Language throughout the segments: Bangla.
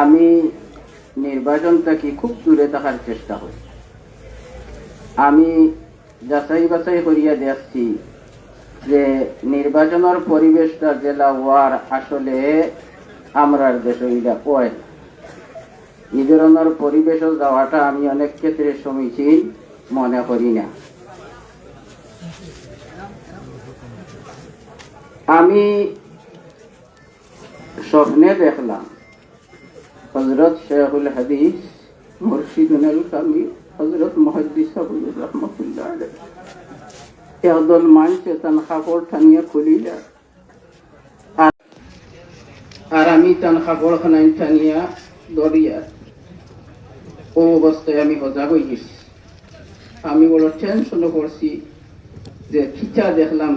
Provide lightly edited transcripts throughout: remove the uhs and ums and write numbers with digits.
আমি নির্বাচন থেকে খুব দূরে থাকার চেষ্টা করি। আমি যাচাই বাছাই করিয়া দেখছি যে নির্বাচনের পরিবেশটা জেলা হওয়ার আসলে আমরার দেশে এটা কয় এই ধরনের পরিবেশও যাওয়াটা আমি অনেক ক্ষেত্রে সমীচীন মনে করি না। আমি স্বপ্নে দেখলাম হযরত শেখুল হাদিস মুর্শিদুল কামিল হযরত মুহাদ্দিস আবুল রহমাতুল্লাহ আলাইহি একদল মানুষ তান কাপড় টানিয়া খুলিলা আর আমি তান কাপড় খানাই টানিয়া দরিয়া ও অবস্থায় আমি সজাগ হয়ে গেছি। আমি বড় টেনশনে পড়ছি যে কিচা দেখলাম।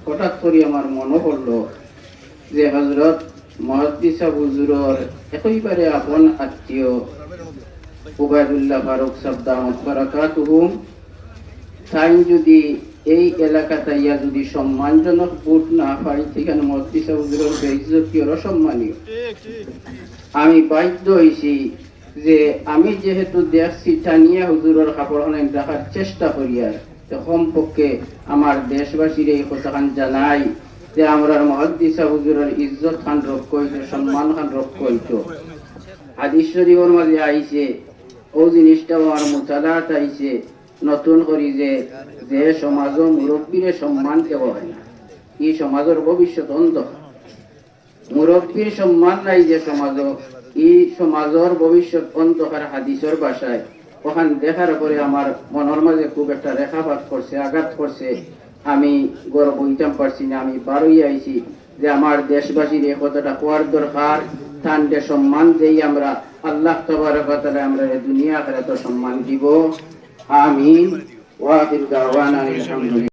হঠাৎ করে আমার মনে পড়লো যে হযরত মুহাদ্দিস হুজুরের একেবারে আপন আত্মীয় উবাইদুল্লাহ ফারুক সাহেব দামাত বারাকাতুহুম তাই যদি এই এলাকাতে ইয়া যদি সম্মানজনক ভোট না পাই সেখানে মুহাদ্দিস হুজুরের বেইজ্জতি ও অসম্মানীয়। আমি বাধ্য হয়েছি যে আমি যেহেতু দেখছি টানিয়া হুজুরের কাপড় দেখার চেষ্টা করি আর কমপক্ষে আমার দেশবাসীর এই কথাখান জানাই যে আমরা মুহাদ্দিস হুজুরের ইজ্জত খান রক্ষা হইতো, সম্মান খান রক্ষা হইতো। হাদিস শরীফের মাঝে আইছে ও জিনিসটাও আমার মুতালাত আইছে নতুন করি যে যে সমাজ মুরব্বীর সম্মান কেবল হয় না, এই সমাজের ভবিষ্যৎ অন্ধকার। মুরব্বীর সম্মান নাই যে সমাজ, এই সমাজের ভবিষ্যৎ অন্ধকার। হাদিসের ভাষায় ওখান দেখার পরে আমার মনের মাঝে খুব একটা রেখাপাত করছে, আঘাত করছে। আমি গর্ব হইতাম পারছি না। আমি বারোই আইছি যে আমার দেশবাসীর এই কথাটা হওয়ার দরকার। তানকে সম্মান দেই আমরা, আল্লাহ তাবারক ওয়া তাআলা আমরা দুনিয়া আখিরাতে সম্মান দিব। আমিন ওয়া আখিরু দাওয়ানা আলহামদুলিল্লাহ।